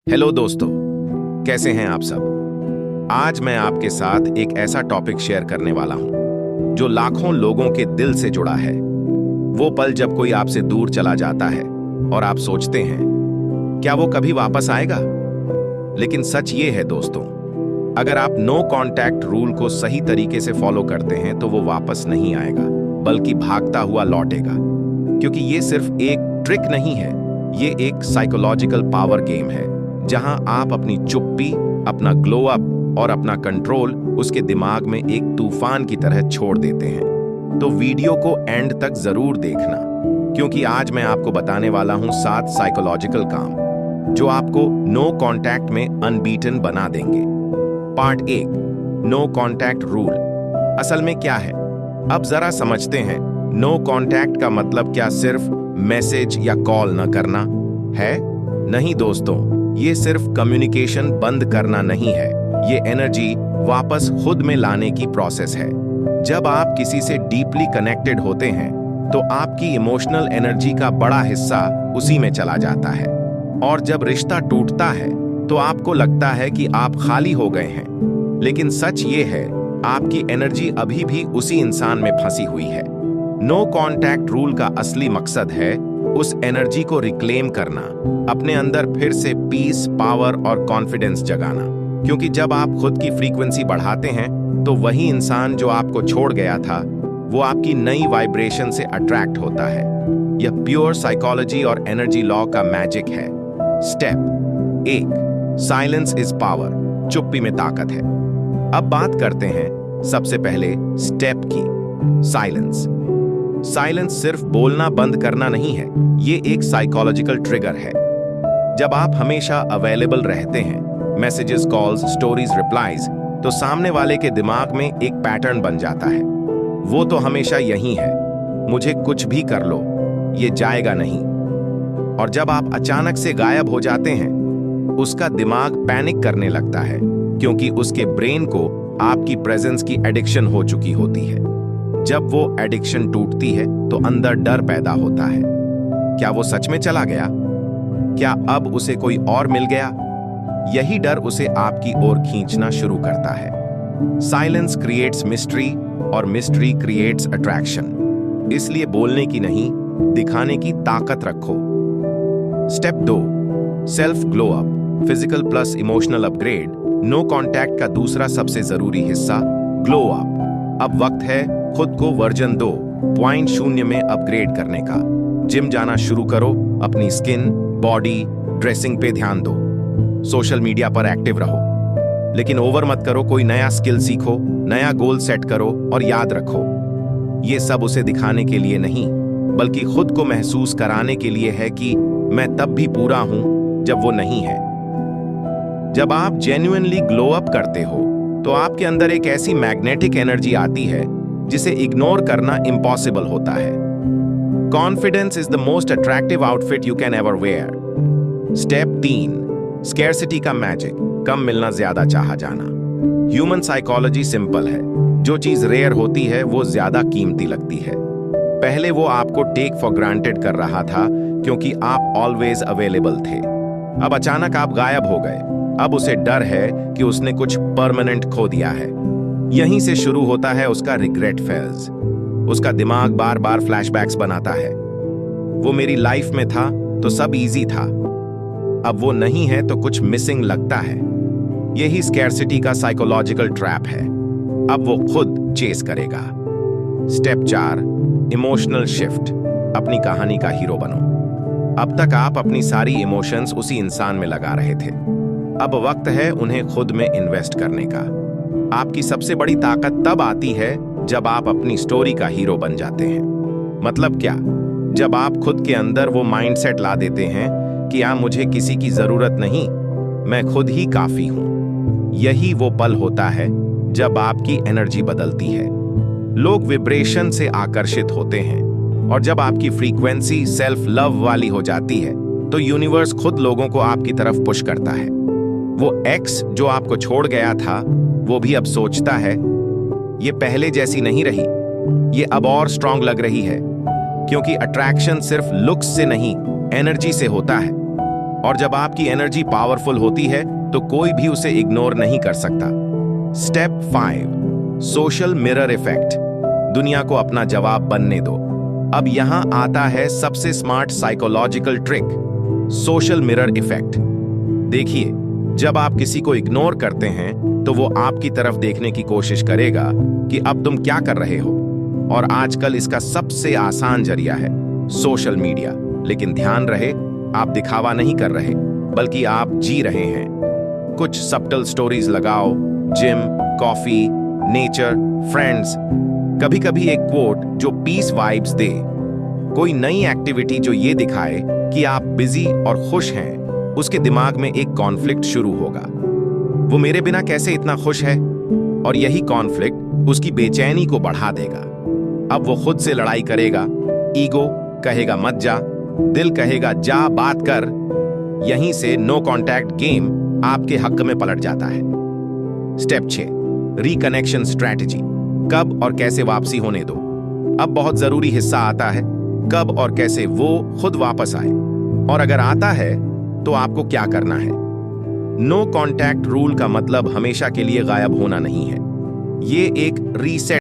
Hello दोस्तों, कैसे हैं आप सब। आज मैं आपके साथ एक ऐसा टॉपिक शेयर करने वाला हूं जो लाखों लोगों के दिल से जुड़ा है। वो पल जब कोई आपसे दूर चला जाता है और आप सोचते हैं क्या वो कभी वापस आएगा। लेकिन सच ये है दोस्तों, अगर आप नो कांटेक्ट रूल को सही तरीके से फॉलो करते हैं तो वो वापस नहीं आएगा, बल्कि भागता हुआ लौटेगा। क्योंकि ये सिर्फ एक ट्रिक नहीं है, ये एक साइकोलॉजिकल पावर गेम है जहां आप अपनी चुप्पी, अपना ग्लो अप और अपना कंट्रोल उसके दिमाग में एक तूफान की तरह छोड़ देते हैं। तो वीडियो को एंड तक जरूर देखना, क्योंकि आज मैं आपको बताने वाला हूं 7 साइकोलॉजिकल काम जो आपको नो कांटेक्ट में अनबीटन बना देंगे। पार्ट 1, नो कांटेक्ट रूल असल में क्या है, अब जरा समझते हैं। नो कांटेक्ट का मतलब क्या सिर्फ मैसेज या कॉल न करना है? नहीं दोस्तों, ये सिर्फ कम्युनिकेशन बंद करना नहीं है, ये एनर्जी वापस खुद में लाने की प्रोसेस है। जब आप किसी से डीपली कनेक्टेड होते हैं तो आपकी इमोशनल एनर्जी का बड़ा हिस्सा उसी में चला जाता है, और जब रिश्ता टूटता है तो आपको लगता है कि आप खाली हो गए हैं। लेकिन सच ये है, आपकी एनर्जी अभी भी उसी इंसान में फंसी हुई है। नो कांटेक्ट रूल का असली मकसद है उस एनर्जी को रिक्लेम करना, अपने अंदर फिर से पीस, पावर और कॉन्फिडेंस जगाना। क्योंकि जब आप खुद की फ्रीक्वेंसी बढ़ाते हैं तो वही इंसान जो आपको छोड़ गया था वो आपकी नई वाइब्रेशन से अट्रैक्ट होता है। यह प्योर साइकोलॉजी और एनर्जी लॉ का मैजिक है। स्टेप 1, साइलेंस इज पावर, चुप्पी में ताकत है। अब बात करते हैं सबसे पहले स्टेप की, साइलेंस। साइलेंस सिर्फ बोलना बंद करना नहीं है, ये एक साइकोलॉजिकल ट्रिगर है। जब आप हमेशा अवेलेबल रहते हैं, मैसेजेस, कॉल्स, स्टोरीज, रिप्लाईज, तो सामने वाले के दिमाग में एक पैटर्न बन जाता है। वो तो हमेशा यही है, मुझे कुछ भी कर लो, ये जाएगा नहीं। और जब आप अचानक से गायब हो जाते हैं, उसका दिमाग पैनिक करने लगता है, क्योंकि उसके ब्रेन को आपकी प्रेजेंस की एडिक्शन हो चुकी होती है। जब वो एडिक्शन टूटती है तो अंदर डर पैदा होता है। क्या वो सच में चला गया? क्या अब उसे कोई और मिल गया? यही डर उसे आपकी ओर खींचना शुरू करता है। साइलेंस क्रिएट्स मिस्ट्री और मिस्ट्री क्रिएट्स अट्रैक्शन। इसलिए बोलने की नहीं, दिखाने की ताकत रखो। Step 2, self glow up, physical plus emotional upgrade. No contact का दूसरा सबसे जरूरी हिस्सा, ग्लो अप। अब वक्त है खुद को वर्जन 2.0 में अपग्रेड करने का। जिम जाना शुरू करो, अपनी स्किन, बॉडी, ड्रेसिंग पे ध्यान दो। सोशल मीडिया पर एक्टिव रहो, लेकिन ओवर मत करो। कोई नया स्किल सीखो, नया गोल सेट करो, और याद रखो, ये सब उसे दिखाने के लिए नहीं, बल्कि खुद को महसूस कराने के लिए है कि मैं तब भी पूरा हूं जब वो नहीं है। जब आप जेन्युइनली ग्लो अप करते हो तो आपके अंदर एक ऐसी मैग्नेटिक एनर्जी आती है जिसे इग्नोर करना इम्पॉसिबल होता है। Confidence is the most attractive outfit you can ever wear. Step 3, scarcity का मैजिक, कम मिलना ज्यादा चाहा जाना। ह्यूमन साइकोलॉजी सिंपल है, जो चीज रेयर होती है वो ज्यादा कीमती लगती है। पहले वो आपको टेक फॉर ग्रांटेड कर रहा था क्योंकि आप ऑलवेज अवेलेबल थे। अब अचानक आप गायब हो गए, अब उसे डर है कि उसने कुछ परमानेंट खो दिया है। यहीं से शुरू होता है उसका रिग्रेट फेज। उसका दिमाग बार बार फ्लैशबैक्स बनाता है। वो मेरी लाइफ में था तो सब इजी था, अब वो नहीं है तो कुछ मिसिंग लगता है। यही स्कैरसिटी का साइकोलॉजिकल ट्रैप है। अब वो खुद चेस करेगा। स्टेप 4, इमोशनल शिफ्ट, अपनी कहानी का हीरो बनो। अब तक आप अपनी सारी इमोशंस उसी इंसान में लगा रहे थे, अब वक्त है उन्हें खुद में इन्वेस्ट करने का। आपकी सबसे बड़ी ताकत तब आती है जब आप अपनी स्टोरी का हीरो बन जाते हैं। मतलब क्या? जब आप खुद के अंदर वो माइंडसेट ला देते हैं कि मुझे किसी की जरूरत नहीं, मैं खुद ही काफी हूं। यही वो पल होता है जब आपकी एनर्जी बदलती है। लोग विब्रेशन से आकर्षित होते हैं, और जब आपकी फ्रीक्वेंसी सेल्फ लव वाली हो जाती है तो यूनिवर्स खुद लोगों को आपकी तरफ पुश करता है। वो एक्स जो आपको छोड़ गया था वो भी अब सोचता है ये पहले जैसी नहीं रही, ये अब और स्ट्रांग लग रही है। क्योंकि अट्रैक्शन सिर्फ लुक्स से नहीं, एनर्जी से होता है। और जब आपकी एनर्जी पावरफुल होती है तो कोई भी उसे इग्नोर नहीं कर सकता। Step 5, social mirror effect. दुनिया को अपना जवाब बनने दो। अब यहां आता है सबसे smart psychological trick, social mirror effect. देखिए, जब आप किसी को इग्नोर करते हैं तो वो आपकी तरफ देखने की कोशिश करेगा कि अब तुम क्या कर रहे हो। और आजकल इसका सबसे आसान जरिया है सोशल मीडिया। लेकिन ध्यान रहे, आप दिखावा नहीं कर रहे, बल्कि आप जी रहे हैं। कुछ सब्टल स्टोरीज लगाओ, जिम, कॉफी, नेचर, फ्रेंड्स, कभी कभी एक कोट जो पीस वाइब्स दे, कोई नई एक्टिविटी जो ये दिखाए कि आप बिजी और खुश हैं। उसके दिमाग में एक कॉन्फ्लिक्ट शुरू होगा, वो मेरे बिना कैसे इतना खुश है, और यही कॉन्फ्लिक्ट उसकी बेचैनी को बढ़ा देगा। अब वो खुद से लड़ाई करेगा, ईगो कहेगा मत जा, दिल कहेगा जा बात कर। यहीं से नो कॉन्टैक्ट गेम आपके हक में पलट जाता है। Step 6, reconnection strategy. कब और कैसे वापसी होने दो। अब बहुत जरूरी हिस्सा आता है, कब और कैसे वो खुद वापस आए, और अगर आता है तो आपको क्या करना है। नो कॉन्टैक्ट रूल का मतलब हमेशा के लिए गायब होना नहीं है, ये एक रीसेट